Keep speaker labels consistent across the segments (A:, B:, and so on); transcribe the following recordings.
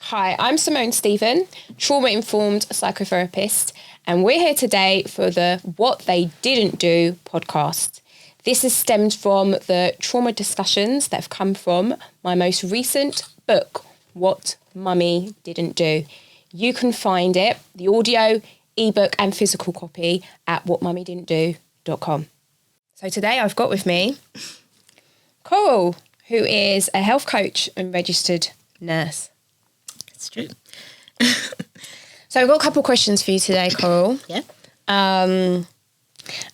A: Hi, I'm Simone Stephen, trauma-informed psychotherapist, and we're here today for the What They Didn't Do podcast. This is stemmed from the trauma discussions that have come from my most recent book, What Mummy Didn't Do. You can find it, the audio, ebook and physical copy at whatmummydidn'tdo.com. So today I've got with me Coral, who is a health coach and registered nurse.
B: It's true.
A: So I've got a couple of questions for you today, Coral.
B: Yeah.
A: And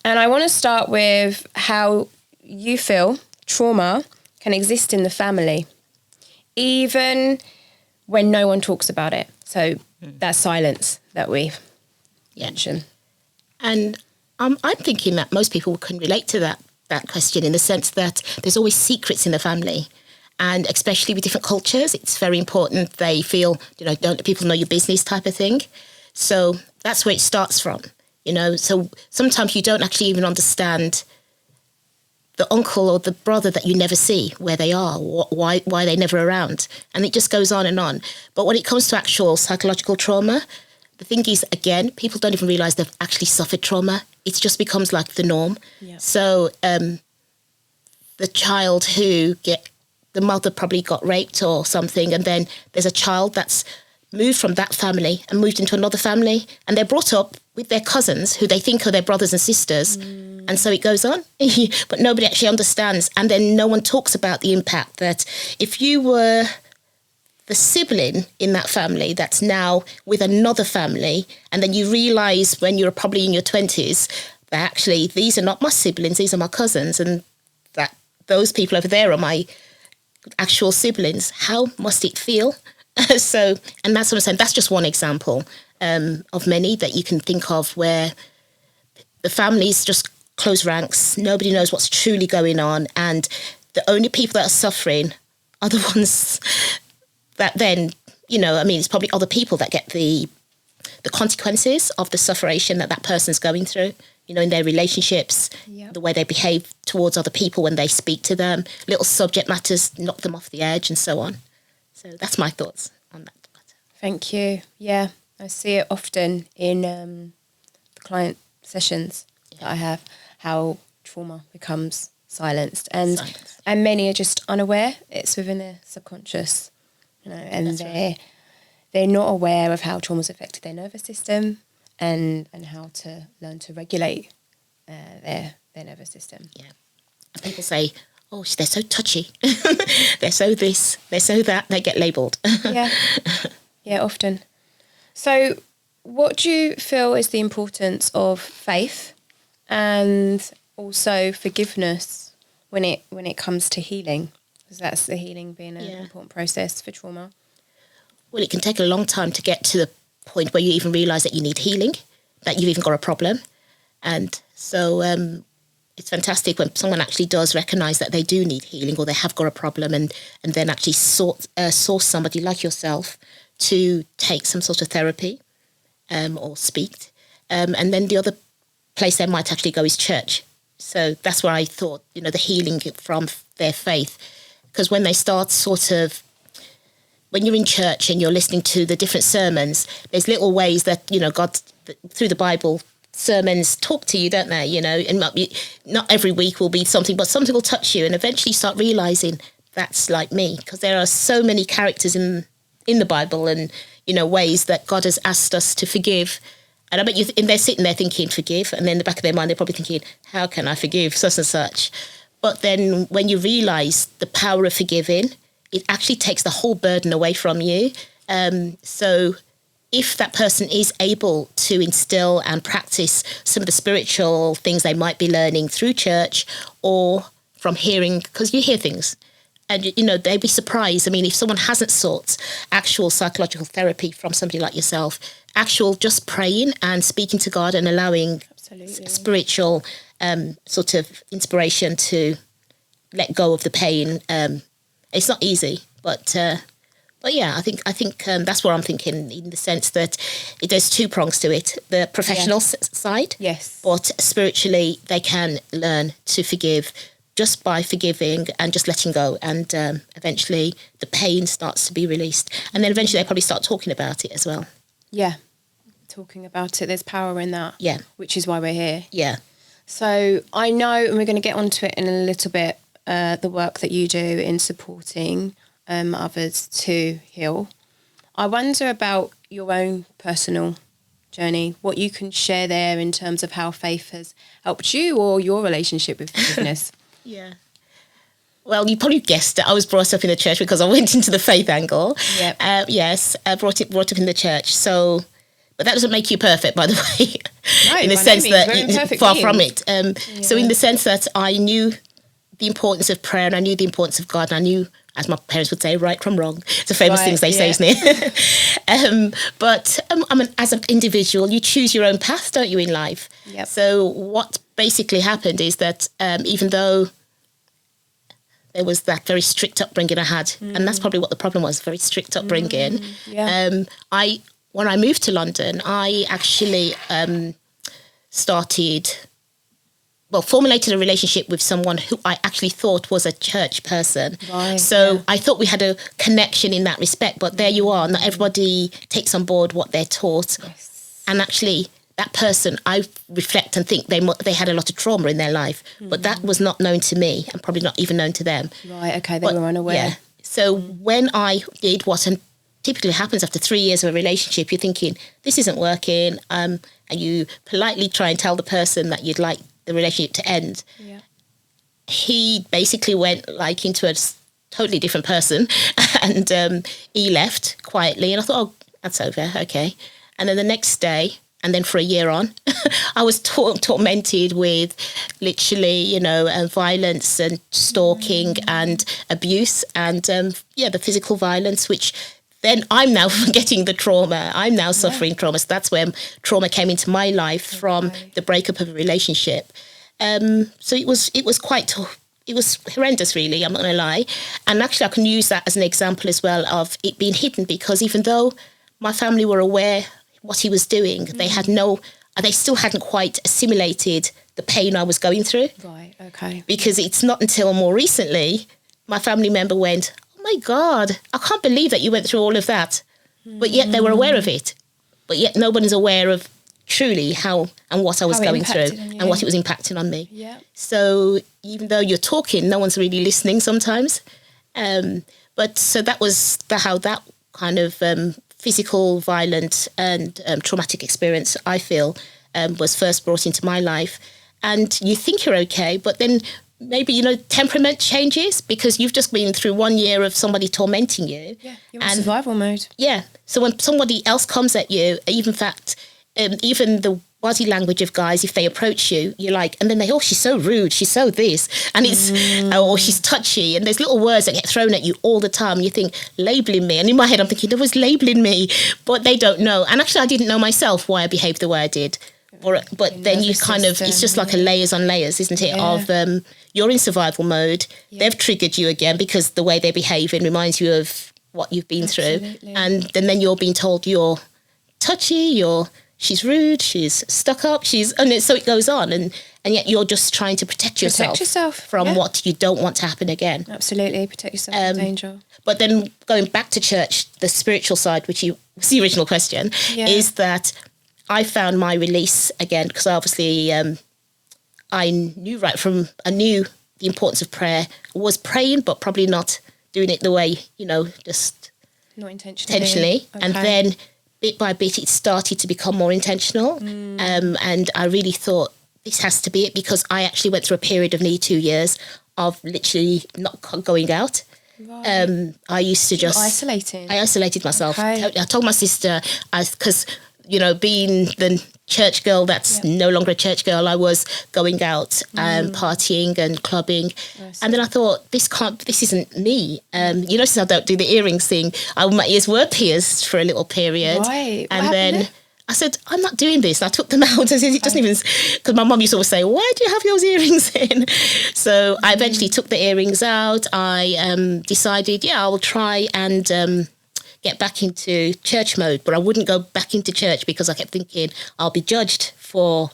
A: I want to start with how you feel trauma can exist in the family, even when no one talks about it. So that silence that we mentioned.
B: And I'm thinking that most people can relate to that question in the sense that there's always secrets in the family. And especially with different cultures, it's very important they feel, don't let people know your business type of thing. So that's where it starts from, So sometimes you don't actually even understand the uncle or the brother that you never see, where they are, why they're never around. And it just goes on and on. But when it comes to actual psychological trauma, the thing is, again, people don't even realise they've actually suffered trauma. It just becomes like the norm. Yeah. So the child the mother probably got raped or something, and then there's a child that's moved from that family and moved into another family, and they're brought up with their cousins who they think are their brothers and sisters. And so it goes on, but nobody actually understands. And then no one talks about the impact that if you were the sibling in that family that's now with another family, and then you realise when you're probably in your 20s that actually these are not my siblings, these are my cousins, and that those people over there are my actual siblings, how must it feel? So, and that's what I'm saying, that's just one example of many that you can think of where the families just close ranks, nobody knows what's truly going on, and the only people that are suffering are the ones that then, it's probably other people that get the consequences of the suffering that person's going through, in their relationships, the way they behave towards other people when they speak to them, little subject matters knock them off the edge and so on. So that's my thoughts on that matter.
A: Thank you. Yeah, I see it often in the client sessions that I have, how trauma becomes silenced. And many are just unaware. It's within their subconscious, and they're not aware of how trauma's affected their nervous system and how to learn to regulate their nervous system.
B: Yeah. And people say, oh, they're so touchy. They're so this, they're so that, they get labelled.
A: Yeah, often. So what do you feel is the importance of faith and also forgiveness when it comes to healing? Because that's the healing being an important process for trauma.
B: Well, it can take a long time to get to the point where you even realise that you need healing, that you've even got a problem. And so it's fantastic when someone actually does recognise that they do need healing or they have got a problem, and then actually source somebody like yourself to take some sort of therapy or speak. And then the other place they might actually go is church. So that's where I thought, the healing from their faith. Because when they start when you're in church and you're listening to the different sermons, there's little ways that, God, through the Bible, sermons talk to you, don't they? And not every week will be something, but something will touch you, and eventually you start realising that's like me, because there are so many characters in the Bible and, ways that God has asked us to forgive. And I bet they're sitting there thinking, forgive, and then in the back of their mind, they're probably thinking, how can I forgive such and such? But then when you realise the power of forgiving, it actually takes the whole burden away from you. So if that person is able to instill and practice some of the spiritual things they might be learning through church or from hearing, because you hear things, and, they'd be surprised. I mean, if someone hasn't sought actual psychological therapy from somebody like yourself, actual just praying and speaking to God and allowing spiritual sort of inspiration to let go of the pain, it's not easy, but yeah, I think that's what I'm thinking, in the sense that there's two prongs to it: the professional side,
A: yes,
B: but spiritually they can learn to forgive just by forgiving and just letting go. And eventually the pain starts to be released. And then eventually they probably start talking about it as well.
A: Yeah. Talking about it. There's power in that.
B: Yeah.
A: Which is why we're here.
B: Yeah.
A: So I know, and we're going to get onto it in a little bit, the work that you do in supporting others to heal. I wonder about your own personal journey, what you can share there in terms of how faith has helped you or your relationship with forgiveness.
B: Yeah. Well, you probably guessed it. I was brought up in the church because I went into the faith angle.
A: Yep.
B: Yes, brought up in the church. So, but that doesn't make you perfect, by the way.
A: No,
B: in the sense that far from it. So, in the sense that I knew the importance of prayer and I knew the importance of God. And I knew, as my parents would say, right from wrong. It's the famous things they say, isn't it? But as an individual, you choose your own path, don't you, in life?
A: Yep.
B: So what basically happened is that even though there was that very strict upbringing I had, and that's probably what the problem was, very strict upbringing. When I moved to London, I actually formulated a relationship with someone who I actually thought was a church person.
A: Right,
B: so I thought we had a connection in that respect, but there you are. Not everybody takes on board what they're taught.
A: Yes.
B: And actually, that person, I reflect and think they had a lot of trauma in their life, but that was not known to me and probably not even known to them.
A: Right, okay, they were unaware.
B: Yeah. So when I did what typically happens after 3 years of a relationship, you're thinking, this isn't working, and you politely try and tell the person that you'd like the relationship to end.
A: Yeah.
B: He basically went like into a totally different person and he left quietly and I thought, oh, that's over, okay. And then the next day, and then for a year on, I was tormented with literally, violence and stalking and abuse and, the physical violence, which then I'm now getting the trauma. I'm now suffering trauma. So that's where trauma came into my life from the breakup of a relationship. So it was horrendous, really. I'm not going to lie. And actually, I can use that as an example as well of it being hidden, because even though my family were aware what he was doing, they still hadn't quite assimilated the pain I was going through.
A: Right, okay.
B: Because it's not until more recently my family member went, oh my God, I can't believe that you went through all of that. But yet they were aware of it. But yet no one is aware of truly how and what I was going through and what it was impacting on me.
A: Yeah.
B: So even though you're talking, no one's really listening sometimes. But so that was how that kind of physical, violent and traumatic experience, I feel, was first brought into my life. And you think you're okay, but then maybe, temperament changes because you've just been through 1 year of somebody tormenting you.
A: Yeah, you're in survival mode.
B: Yeah. So when somebody else comes at you, even the body language of guys, if they approach you, you're like, and then oh, she's so rude, she's so this, and it's, or she's touchy, and there's little words that get thrown at you all the time. You think, labeling me. And in my head, I'm thinking, there was labeling me, but they don't know. And actually, I didn't know myself why I behaved the way I did. But then you kind of, it's just like a layers on layers, isn't it?
A: Yeah.
B: Of you're in survival mode. Yeah. They've triggered you again because the way they're behaving reminds you of what you've been through. And then you're being told you're touchy, she's rude, she's stuck up, and so it goes on. And yet you're just trying to protect yourself from what you don't want to happen again.
A: Absolutely, protect yourself from danger.
B: But then going back to church, the spiritual side, which was the original question, is that I found my release again, because obviously I knew the importance of prayer. I was praying, but probably not doing it the way, just
A: not intentionally.
B: Okay. And then bit by bit, it started to become more intentional. And I really thought this has to be it, because I actually went through a period of nearly 2 years of literally not going out. Right. I used to just...
A: Isolating?
B: I isolated myself. Okay. I told my sister, because... being the church girl that's no longer a church girl, I was going out and partying and clubbing. And then I thought, this isn't me. Since I don't do the earrings thing, my ears were pierced for a little period.
A: Right.
B: And then I said, I'm not doing this. And I took them out. I said, it doesn't even, because my mum used to always say, why do you have those earrings in? So I eventually took the earrings out. I decided, I'll try and... get back into church mode, but I wouldn't go back into church because I kept thinking I'll be judged for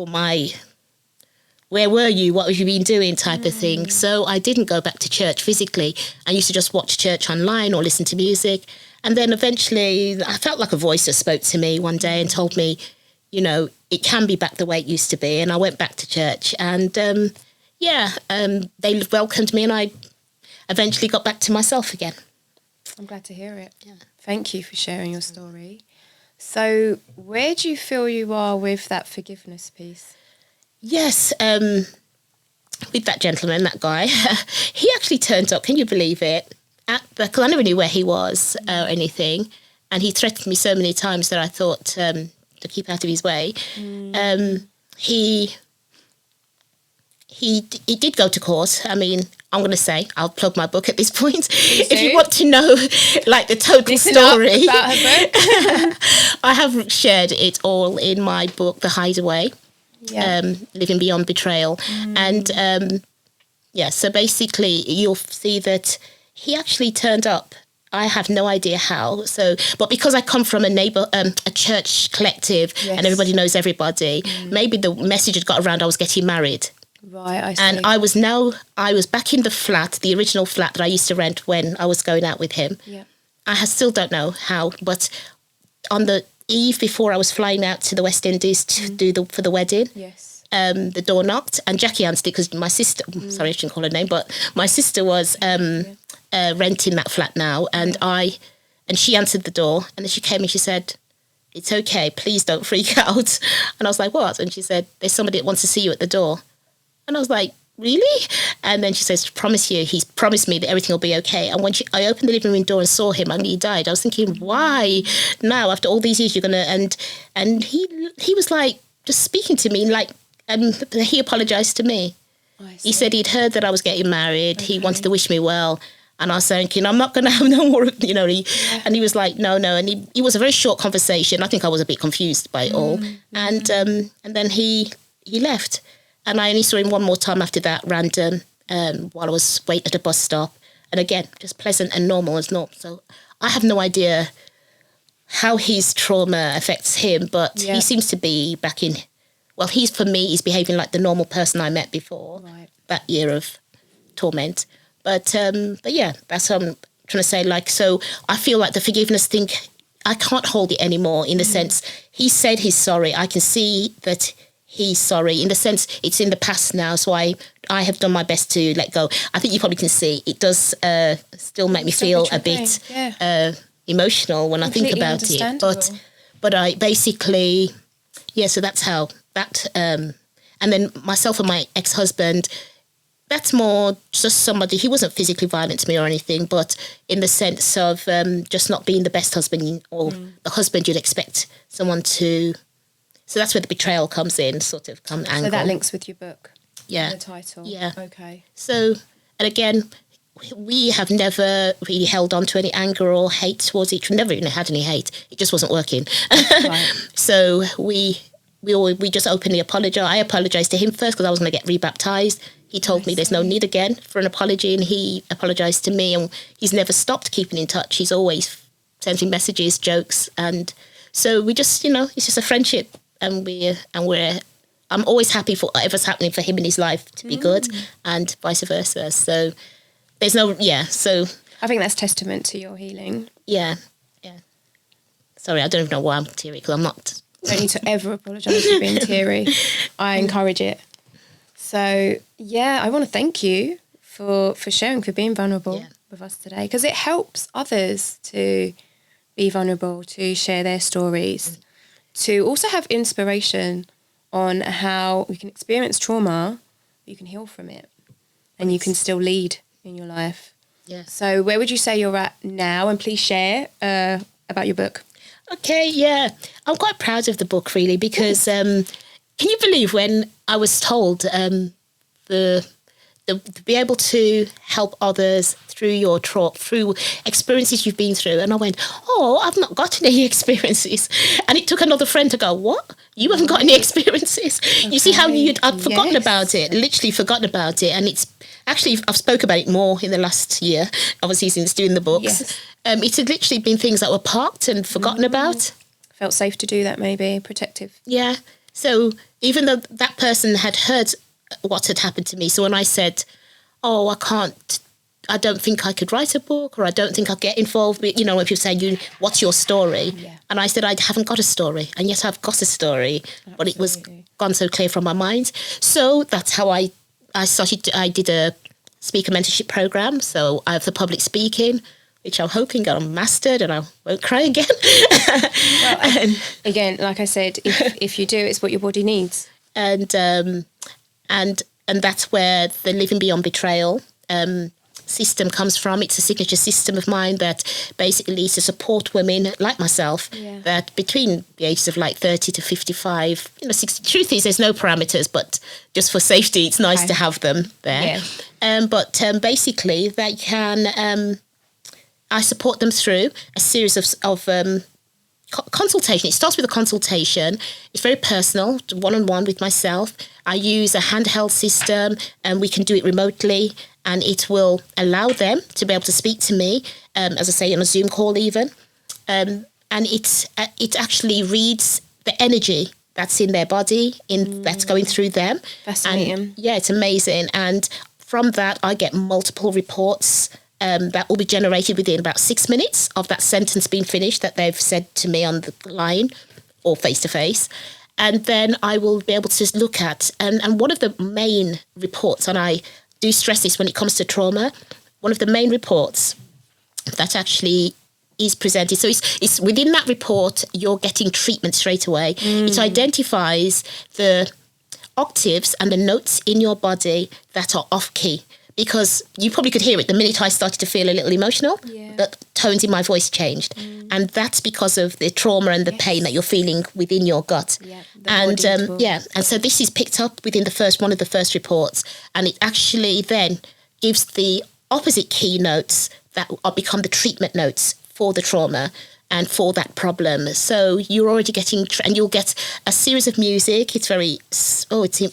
B: my where were you? What have you been doing? Type of thing. So I didn't go back to church physically. I used to just watch church online or listen to music. And then eventually I felt like a voice that spoke to me one day and told me, you know, it can be back the way it used to be. And I went back to church and, they welcomed me and I eventually got back to myself again.
A: I'm glad to hear it. Yeah. Thank you for sharing your story. So where do you feel you are with that forgiveness piece?
B: Yes, with that gentleman, that guy, he actually turned up, can you believe it? Because I never knew where he was or anything. And he threatened me so many times that I thought to keep out of his way. He did go to court. I mean, I'm going to say, I'll plug my book at this point. If you want to know, like, the total story
A: about her book.
B: I have shared it all in my book, The Hideaway.
A: Yeah.
B: Living Beyond Betrayal. And so basically you'll see that he actually turned up. I have no idea how. But because I come from a church collective and everybody knows everybody, maybe the message had got around I was getting married.
A: Right, I see.
B: And I was back in the flat, the original flat that I used to rent when I was going out with him.
A: Yeah.
B: I still don't know how, but on the eve before I was flying out to the West Indies to for the wedding.
A: Yes.
B: The door knocked and Jackie answered it because my sister, sorry I shouldn't call her name, but my sister was renting that flat now and she answered the door and then she came and she said, "It's okay, please don't freak out." And I was like, "What?" And she said, "There's somebody that wants to see you at the door." And I was like, "Really?" And then she says, "Promise you, he's promised me that everything will be okay." And when I opened the living room door and saw him and he died, I was thinking, why now after all these years you're gonna and he was like just speaking to me like he apologized to me. He said he'd heard that I was getting married. Okay. He wanted to wish me well. And I was thinking, I'm not going to have no more, you know. And he was like, no. And it was a very short conversation. I think I was a bit confused by it all. And then he left. And I only saw him one more time after that, random, while I was waiting at a bus stop. And again, just pleasant and normal as normal. So I have no idea how his trauma affects him, but he seems to be back in. Well, he's behaving like the normal person I met before that year of torment. But yeah, that's what I'm trying to say. Like, so I feel like the forgiveness thing, I can't hold it anymore in the sense he said he's sorry. I can see that he's sorry in the sense it's in the past now. So I have done my best to let go. I think you probably can see it does still make me feel a bit emotional when I think about it. But I basically, so that's how that, and then myself and my ex-husband, that's more just somebody, he wasn't physically violent to me or anything, but in the sense of just not being the best husband or the husband you'd expect someone to. So that's where the betrayal comes in, sort of angle.
A: So that links with your book.
B: Yeah.
A: The title.
B: Yeah.
A: Okay.
B: So, and again, we have never really held on to any anger or hate towards each other. Never even had any hate. It just wasn't working. Right. So we just openly apologise. I apologised to him first because I was going to get rebaptised. He told me there's no need again for an apology, and he apologised to me, and he's never stopped keeping in touch. He's always sending messages, jokes, and so we just, it's just a friendship, and I'm always happy for whatever's happening for him in his life to be good, and vice versa. So there's so
A: I think that's testament to your healing.
B: Yeah. Sorry, I don't even know why I'm teary because I'm not.
A: Don't need to ever apologise for being teary. I encourage it. So, I want to thank you for sharing, for being vulnerable with us today, because it helps others to be vulnerable, to share their stories, to also have inspiration on how we can experience trauma, you can heal from it, and you can still lead in your life.
B: Yeah.
A: So where would you say you're at now? And please share about your book.
B: Okay, yeah. I'm quite proud of the book, really, because can you believe when I was told to be able to help others through experiences you've been through, and I went, I've not got any experiences, and it took another friend to go, what? You haven't got any experiences? Okay. You see how I'd forgotten about it, literally forgotten about it, and it's actually I've spoke about it more in the last year, obviously since doing the books. Yes. It's literally been things that were parked and forgotten about.
A: Felt safe to do that, maybe protective.
B: Yeah. So even though that person had heard what had happened to me. So when I said, oh, I don't think I could write a book, or I don't think I'll get involved with, when people say, what's your story? Yeah. And I said, I haven't got a story. And yet I've got a story, Absolutely. But it was gone so clear from my mind. So that's how I did a speaker mentorship program. So I have the public speaking, which I'm hoping I'm mastered and I won't cry again.
A: Well, again, like I said, if you do, it's what your body needs.
B: And that's where the Living Beyond Betrayal system comes from. It's a signature system of mine that basically is to support women like myself that between the ages of like 30 to 55, 60. Truth is, there's no parameters, but just for safety, it's nice to have them there. Yeah. But basically, they can. I support them through a series of consultation. It starts with a consultation. It's very personal, one-on-one with myself. I use a handheld system, and we can do it remotely, and it will allow them to be able to speak to me, as I say, on a Zoom call even. And it actually reads the energy that's in their body, that's going through them.
A: Fascinating.
B: And, it's amazing. And from that, I get multiple reports that will be generated within about 6 minutes of that sentence being finished that they've said to me on the line or face-to-face. And then I will be able to look at, and one of the main reports, and I do stress this when it comes to trauma, one of the main reports that actually is presented. So it's within that report, you're getting treatment straight away. It identifies the octaves and the notes in your body that are off key. Because you probably could hear it the minute I started to feel a little emotional, the tones in my voice changed. And that's because of the trauma and the pain that you're feeling within your gut. Yeah, and so this is picked up within one of the first reports, and it actually then gives the opposite key notes that become the treatment notes for the trauma and for that problem. So you're already getting, and you'll get a series of music. It's very soothing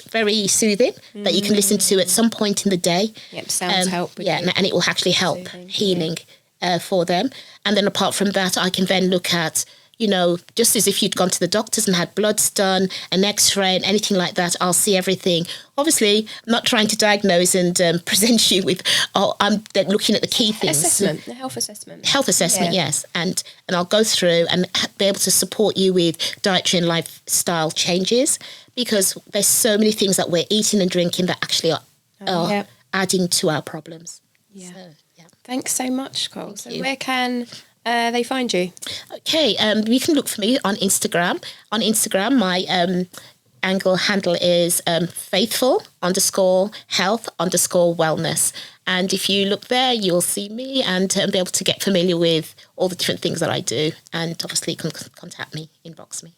B: that you can listen to at some point in the day.
A: Yep, sounds help.
B: And it will actually help healing for them. And then apart from that, I can then look at, just as if you'd gone to the doctors and had bloods done, an X-ray and anything like that, I'll see everything. Obviously, I'm not trying to diagnose and present you with, I'm looking at the key things.
A: Assessment, the health assessment.
B: Health assessment, yes. And I'll go through and be able to support you with dietary and lifestyle changes, because there's so many things that we're eating and drinking that actually are adding to our problems.
A: Yeah. So, thanks so much, Cole. So where can they find you?
B: Okay, you can look for me on Instagram. On Instagram, my handle is faithful_health_wellness. And if you look there, you'll see me and be able to get familiar with all the different things that I do. And obviously, you can contact me, inbox me.